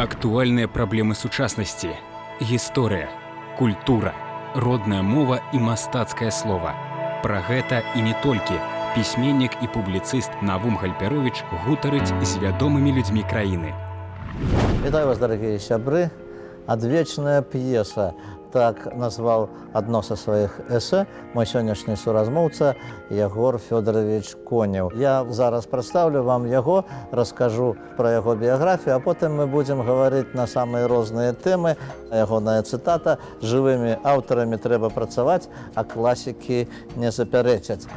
Актуальныя праблемы сучаснасці, гісторыя, культура, родная мова і мастацкае слова. Пра гэта і не толькі пісьменнік і публіцыст Навум Гальперовіч гутарыць з вядомымі людзьмі краіны. Вітаю вас, дарагія сябры. «Адвечная п'еса» – так назваў адно са сваіх эсэ мой сённяшні суразмоўца Ягор Фёдорович Конеў. Я зараз прадстаўлю вам яго, раскажу пра яго біяграфію, а потым мы будзем гаварыць на самыя розныя тэмы. Ягоная цытата: «Жывымі аўтарамі трэба працаваць, а класікі не запярэчаць».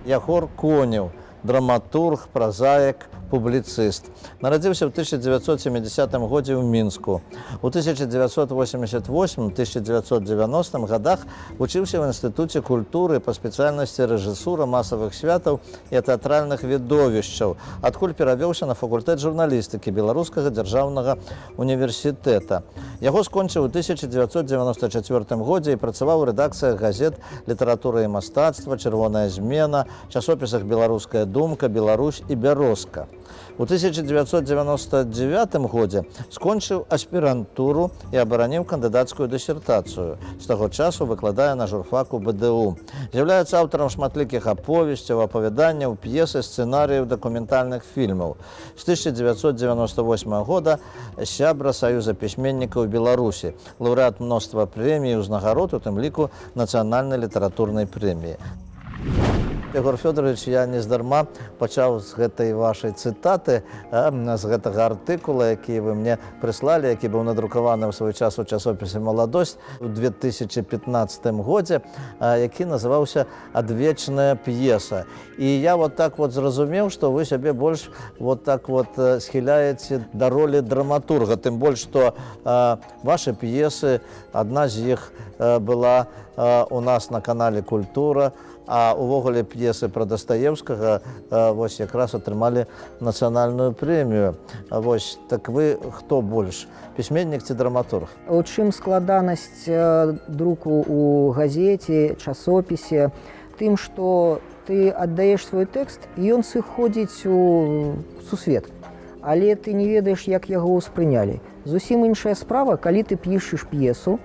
Ягор Конеў – драматург, празаік, публіцыст. Нарадзіўся ў 1970 годзе ў Мінску. У 1988-1990 годах вучыўся ў Інстытуце культуры па спецыяльнасці рэжысура масавых святаў і тэатральных відовішчаў, адкуль перавёўся на факультэт журналістыкі Беларускага дзяржаўнага універсітэта. Яго скончыў у 1994 годзе і працаваў у рэдакцыях газет «Літаратура і мастацтва», «Чырвоная змена», часопісах «Беларуская думка», «Беларусь» і «Бярозка». У 1999 годзе скончыў аспірантуру і абараніў кандыдацкую дысертацыю. З таго часу выкладае на журфаку БДУ. З'яўляецца аўтарам шматлікіх аповесцяў, апавяданняў, п'ес і сцэнарыяў дакументальных фільмаў. З 1998 года сябра Саюза пісьменнікаў Беларусі, лаўрэат мноства прэмій і ўзнагарод, у тым ліку нацыянальнай літаратурнай прэміі. Ягор Фёдорович, я нездарма пачаў з гэтай вашай цытаты, з гэтага артыкула, які вы мне прыслалі, які быў надрукаваны ў свой час у часопісе «Маладосць» у 2015 годзе, які называўся «Адвечная п'еса». І я вот так вот зразумеў, што вы сябе больш вот так вот схіляеце да ролі драматурга, тым больш, што вашы п'есы, адна з іх была у нас на канале «Культура», а увогуле п'есы пра Дастаеўскага вось якраз атрымалі нацыянальную прэмію. Вось, так вы хто больш, пісьменнік ці драматург? У чым складанасць друку ў газеце, часопісе? Тым, што ты аддаеш свой тэкст, і ён сыходзіць у сусвет. Але ты не ведаеш, як яго ўспрынялі. Зусім іншая справа, калі ты пішаш п'есу,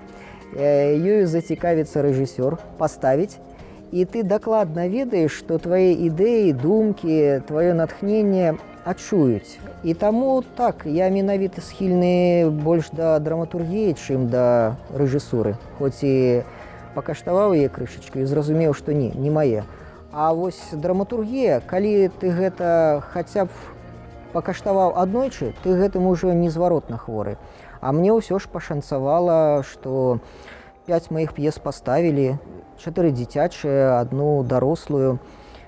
ёю зацікавіцца рэжысёр, паставіць, і ты дакладна ведаеш, што твае ідэі, думкі, тваё натхненне адчуюць. І таму так, я менавіта схільны больш да драматургіі, чым да рэжысуры. Хоць і пакаштаваў яе крышачку і зразумеў, што не мае. А вось драматургія, калі ты гэта хаця б пакаштаваў аднойчы, ты гэтым ужо незваротна хворы. А мне ўсё ж пашанцавала, што 5 маіх п'ес паставілі, 4 дзіцячыя, 1 дарослую.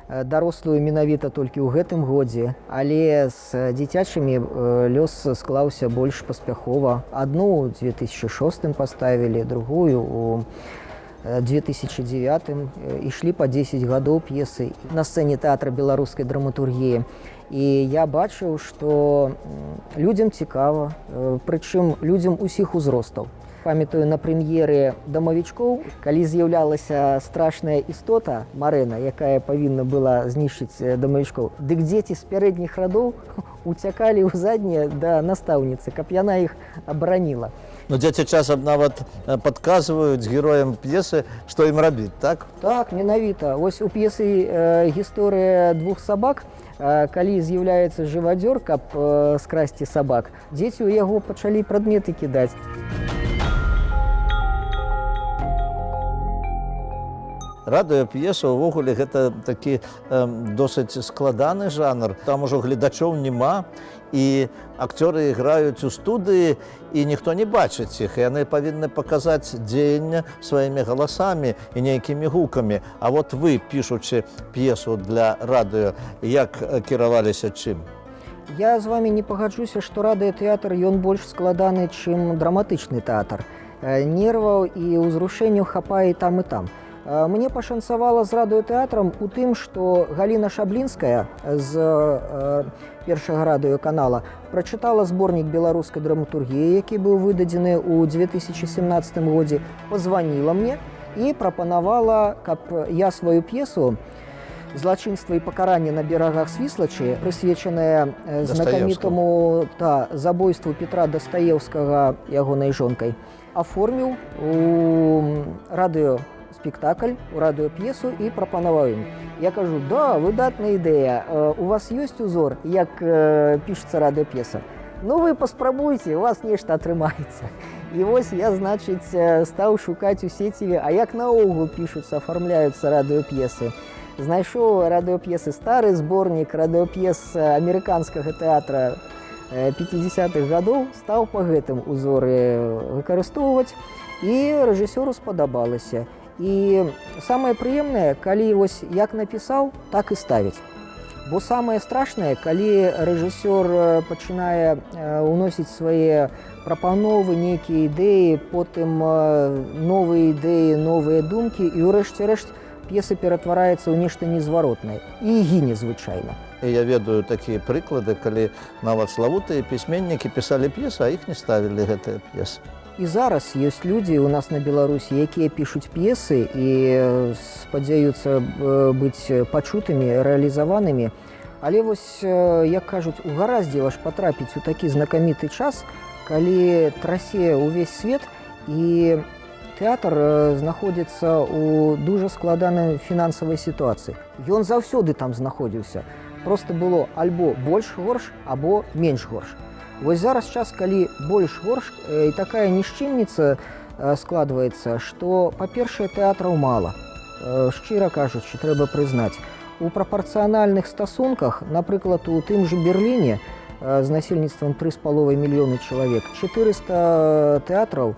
Дарослую менавіта толькі ў гэтым годзе, але з дзіцячымі лёс склаўся больш паспяхова. 1 у 2006 паставілі, другую у 2009. Ішлі па 10 гадоў п'есы на сцэне тэатра беларускай драматургіі. І я бачыў, што людзям цікава, прычым людзям усіх узростаў. Памятаю, на прэм'еры «Дамавічкоў», калі з'яўлялася страшная істота Марэна, якая павінна была знішчыць дамавічкоў, дык дзеці з пярэдніх радоў уцякалі ў заднія да настаўніцы, каб яна іх абараніла. Ну, дзеці часам нават падказваюць героям п'есы, што ім рабіць, так? Так, менавіта. Вось у п'есы «Гісторыя двух сабак», калі з'яўляецца жывадзёр, каб скрасці сабак, дзеці ў яго пачалі прадметы кідаць. Радыёп'еса ўвогуле гэта такі досыць складаны жанр. Там ужо гледачоў няма, і акцёры іграюць у студыі, і ніхто не бачыць іх. Яны павінны паказаць дзеянне сваімі галасамі і нейкімі гукамі. А вот вы, пішучы п'есу для радыё, як кіраваліся чым? Я з вамі не пагаджуся, што радыётэатр ён больш складаны, чым драматычны тэатр. Нерваў і ўзрушэнняў хапае і там, і там. Мне пашанцавала з радыётэатрам у тым, што Галіна Шаблінская з першага радыёканала прачытала зборнік беларускай драматургіі, які быў выдадзены ў 2017 годзе, пазваніла мне і прапанавала, каб я сваю п'есу «Злачынства і пакаранне на берагах Свіслачы», прысвечаная знакамітаму забойству Петра Дастаеўскага ягонай жонкай, аформіў у радыёспектакль, у радыёп'есу і прапанаваў ім. Я кажу: да, выдатная ідэя, у вас ёсць узор, як пішецца радыёп'еса? Ну, вы паспрабуйце, у вас нешта атрымаецца. І вось я, значыць, стаў шукаць у сеціве, а як наогул пішуцца, афармляюцца радыёп'есы. Знайшоў радыёп'есы стары зборнік радыёп'ес амерыканскага тэатра 50-х гадоў, стаў па гэтым узоры выкарыстоўваць, і рэжысёру спадабалася. І самае прыемнае, калі вось як напісаў, так і ставіць. Бо самае страшнае, калі рэжысёр пачынае ўносіць свае прапановы, нейкія ідэі, потым новыя ідэі, новыя думкі, і ўрэшце рэшт п'еса ператвараецца ў нешта незваротнае і гіне звычайна. Я ведаю такія прыклады, калі нават славутыя пісьменнікі пісалі п'есы, а іх не ставілі гэтыя п'есы. І зараз ёсць людзі ў нас на Беларусі, якія пішуць п'есы і спадзяюцца быць пачутымі, рэалізаванымі. Але вось, як кажуць, угараздзіла ж патрапіць у такі знакаміты час, калі трасе ўвесь свет, і тэатр знаходзіцца ў дужа складанай фінансавай сітуацыі. Ён заўсёды там знаходзіўся. Проста было альбо больш-горш, або менш-горш. Вось зараз час, калі больш-горш, і такая нішчымніца складваецца, што, па-першае, тэатраў мала. Шчыра кажучы, трэба прызнаць. У прапарцыянальных стасунках, напрыклад, у тым жа Берліне з насельніцтвам 3,5 мільёны чалавек, 400 тэатраў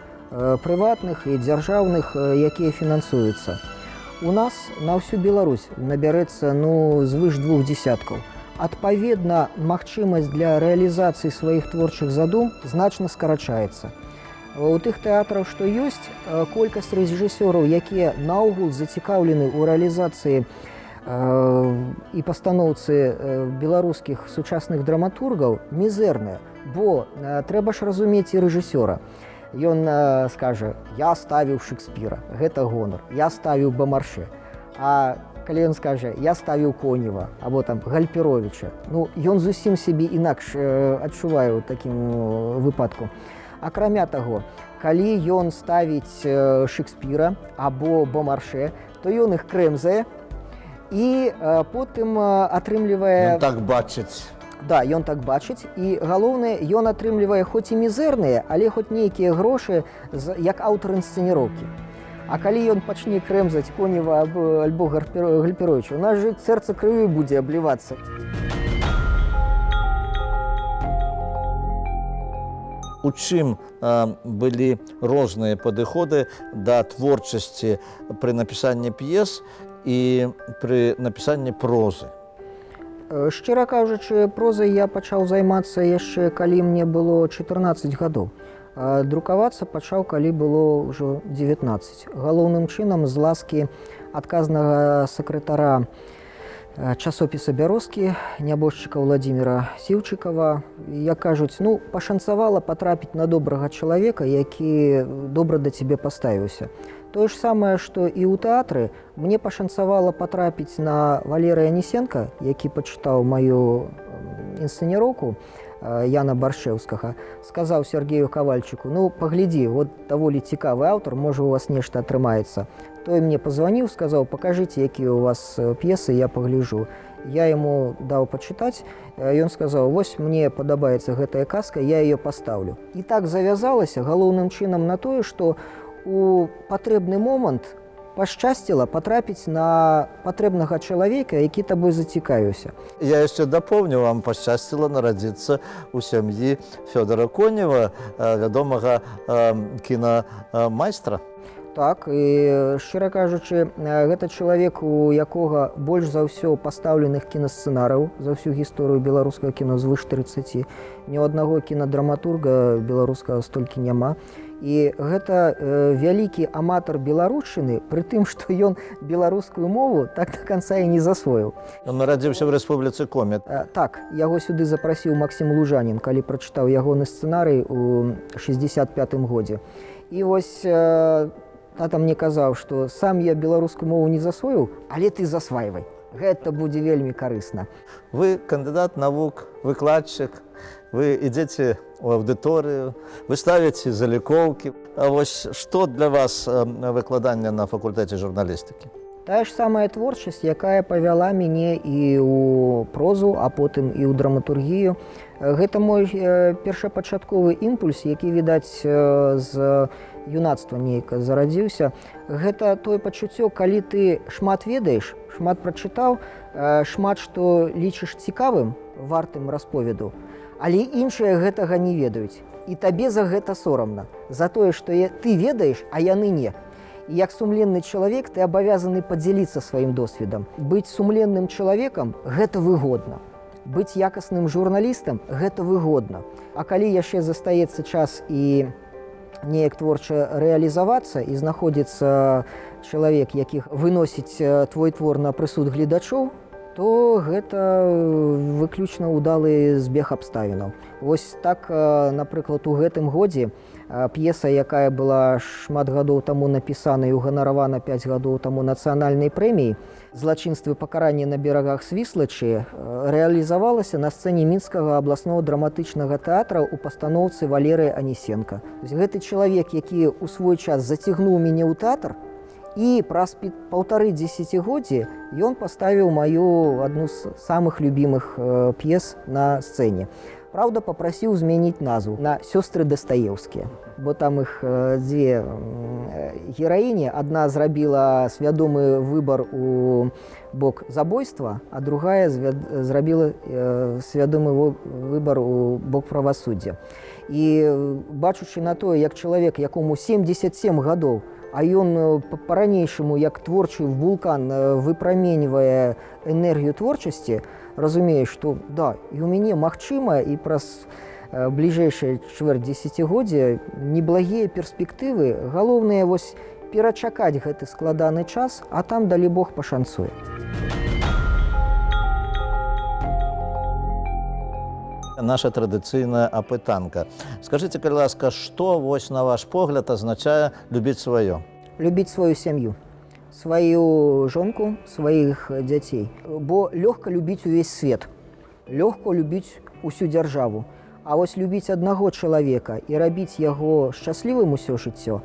прыватных і дзяржаўных, якія фінансуюцца. У нас на ўсю Беларусь набярэцца звыш 2 десяткаў. Адпаведна, магчымасць для рэалізацыі сваіх творчых задум значна скарачаецца. У тых тэатраў, што ёсць, колькасць рэжысёраў, якія наогул зацікаўлены ў рэалізацыі і пастаноўцы беларускіх сучасных драматургаў, мізэрная. Бо трэба ж разумець і рэжысёра. Ён скажа: я ставіў Шекспіра, гэта гонар, я ставіў Бомарше. А калі ён скажа: я ставіў Конева, або там Гальперовіча, ён зусім сябе інакш адчувае ў такім выпадку. Акрамя таго, калі ён ставіць Шекспіра або Бомарше, то ён іх крэмзае і потым атрымлівае... Ён так бачыць. Да, ён так бачыць, і галоўнае, ён атрымлівае хоць і мізэрныя, але хоць нейкія грошы як аўтар інсцэніроўкі. А калі ён пачне крэмзаць Конева альбо Гальперовіча, у нас жа сэрца крывёй будзе аблівацца. У чым былі розныя падыходы да творчасці пры напісанні п'ес і пры напісанні прозы? Шчыра кажучы, прозай я пачаў займацца яшчэ, калі мне было 14 гадоў. Друкавацца пачаў, калі было ўжо 19. Галоўным чынам з ласкі адказнага сакратара часопіса «Бярозкі», нябожчыка Владзіміра Сіўчыкава. Як кажуць, пашанцавала патрапіць на добрага чалавека, які добра да цябе паставіўся. Тое ж самае, што і ў тэатры, мне пашанцавала патрапіць на Валерыя Несенка, які пачытаў маю інсцэніроўку Яна Баршэўскага, сказаў Сергею Кавальчыку: паглядзі, даволі цікавы аўтар, можа, у вас нешта атрымаецца. Той мне пазваніў, сказаў: пакажыце, якія ў вас п'есы, я пагляджу. Я яму даў пачытаць, ён сказаў: вось мне падабаецца гэтая казка, я яе пастаўлю. І так завязалася галоўным чынам на тое, што у патрэбны момант пашчасціла патрапіць на патрэбнага чалавека, які табой зацікавіўся. Я яшчэ дапомню, вам пашчасціла нарадзіцца ў сям'і Фёдора Конева, вядомага кінамайстра. Так, і, шчыра кажучы, гэта чалавек, у якога больш за ўсё пастаўленых кінасцэнарыяў за ўсю гісторыю беларускага кіно звыш 30. Ні ў аднаго кінадраматурга беларускага столькі няма. І гэта вялікі аматар беларушчыны, пры тым, што ён беларускую мову так да канца і не засвоіў. Ён нарадзіўся ў Рэспубліцы Коми. Так, яго сюды запрасіў Максім Лужанін, калі прачытаў ягоны сцэнарый у 65-м годзе. І вось тата мне казаў, што сам я беларускую мову не засвоіў, але ты засвайвай. Гэта будзе вельмі карысна. Вы кандыдат навук, выкладчык, вы ідзеце ў аўдыторыю, вы ставіце залікоўкі. А вось што для вас выкладанне на факультэце журналістыкі? Тая ж самая творчасць, якая павяла мяне і ў прозу, а потым і ў драматургію. Гэта мой першапачатковы імпульс, які, відаць, з юнацтва нейка зарадзіўся. Гэта тое пачуццё, калі ты шмат ведаеш, шмат прачытаў, шмат што лічыш цікавым, вартым расповеду, але іншыя гэтага не ведаюць. І табе за гэта сорамна, за тое, што ты ведаеш, а яны не. І як сумленны чалавек ты абавязаны падзяліцца сваім досведам. Быць сумленным чалавекам гэта выгодна. Быць якасным журналістам гэта выгодна. А калі яшчэ застаецца час і неяк творча рэалізавацца і знаходзіцца чалавек, які выносіць твой твор на прысуд гледачоў, то гэта выключна ўдалы збег абставінаў. Вось так, напрыклад, у гэтым годзе п'еса, якая была шмат гадоў таму напісана і ўганаравана 5 гадоў таму нацыянальнай прэміяй «Злачынствы пакарання на берагах Свіслачы», рэалізавалася на сцэне мінскага абласнога драматычнага тэатра ў пастаноўцы Валерыя Анісенка. Гэты чалавек, які ў свой час зацягнуў мяне ў тэатр, і праз 1,5 дзесяцігоддзі ён паставіў маю адну з самых любімых п'ес на сцэне. Праўда, папрасіў змяніць назву на «Сёстры Дастаеўскія», бо там іх дзве гераіні. Адна зрабіла свядомы выбар у бок забойства, а другая зрабіла свядомы выбар у бок правасуддзя. І бачучы на тое, як чалавек, якому 77 гадоў, а ён па-ранейшаму, як творчы вулкан, выпраменьвае энергію творчасці, разумею, што да, і ў мяне магчыма і праз бліжэйшае чвэрць дзесяцігоддзя неблагія перспектывы. Галоўнае вось перачакаць гэты складаны час, а там, далі Бог, пашанцуе. Наша традыцыйная апытанка. Скажыце, калі ласка, што вось на ваш погляд азначае любіць сваё? Любіць сваю сям'ю, сваю жонку, сваіх дзяцей. Бо лёгка любіць увесь свет, лёгка любіць усю дзяржаву. А вось любіць аднаго чалавека і рабіць яго шчаслівым усё жыццё,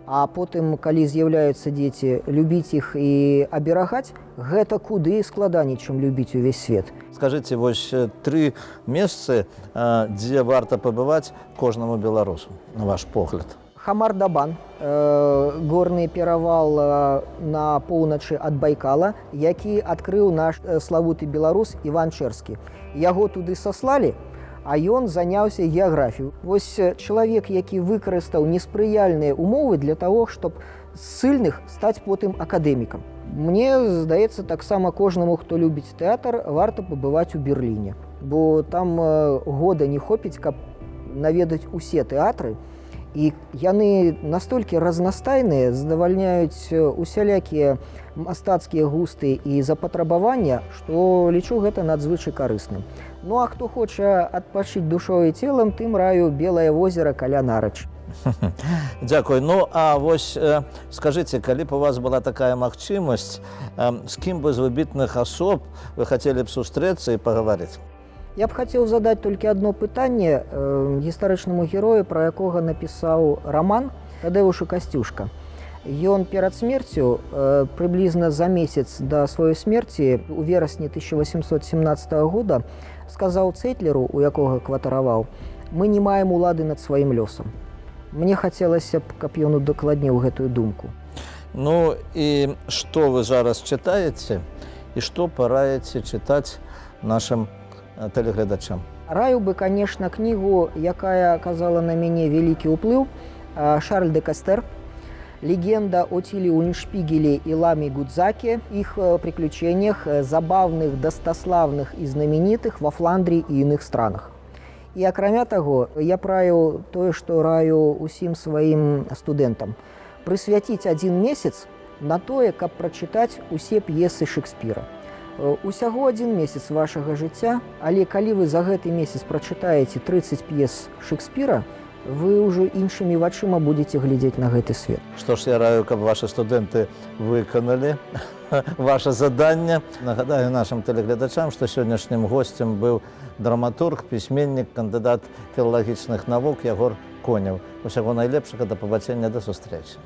а потым, калі з'яўляюцца дзеці, любіць іх і аберагаць, гэта куды складаней, чым любіць увесь свет. Скажыце, вось 3 месцы, дзе варта пабываць кожнаму беларусу, на ваш погляд? Хамар-Дабан, горны перавал на поўначы ад Байкала, які адкрыў наш славуты беларус Іван Чэрскі. Яго туды саслалі, а ён заняўся геаграфіяй. Вось чалавек, які выкарыстаў неспрыяльныя умовы для таго, щоб з сыльных стаць потым акадэмікам. Мне здаецца, таксама кожнаму, хто любіць тэатр, варта пабываць у Берліне, бо там года не хопіць, каб наведаць усе тэатры, і яны настолькі разнастайныя, задавальняюць усялякія мастацкія густы і запатрабавання, што лічу гэта надзвычай карысным. Ну а хто хоча адпачыць душой і целам, тым раю Белае возера каля Нарыч. Дзякуй. Ну, а вось скажыце, калі б у вас была такая магчымасць, з кім бы з выбітных асоб вы хацелі б сустрэцца і пагаварыць? Я б хацеў задаць толькі адно пытанне гістарычнаму герою, пра якога напісаў раман Тадэвушу Касцюшка. Ён перад смерцю, прыблізна за месяц да сваёй смерці, у верасні 1817 года, сказаў Цэтлеру, у якога кватараваў: «Мы не маем улады над сваім лёсам». Мне хацелася б, каб ён удакладніў гэтую думку. Ну і што вы зараз чытаеце і што параеце чытаць нашым тэлегледачам? Раю бы, конечно, кнігу, якая аказала на мяне вялікі ўплыў, Шарль де Кастер. легенда о Тиле Ульншпигеле и Ламе Гудзаке, их приключениях, забавных, достославных и знаменитых во Фландрии и иных странах. І акрамя таго, я праю тое, што раю усім сваім студэнтам. Прысвяціць 1 месяц на тое, каб прачытаць усе п'есы Шекспіра. Усяго 1 месяц вашага жыцця, але калі вы за гэты месяц прачытаеце 30 п'ес Шекспіра, вы ўжо іншымі вачыма будзеце глядзець на гэты свет. Што ж я раю, каб вашы студэнты выканалі ваше заданне. Нагадаю нашим тэлегледачам, што сённяшнім госцем быў драматург, пісьменнік, кандыдат філалагічных навук Ягор Конеў. Усяго найлепшага, да пабачэння, да сустрэчы.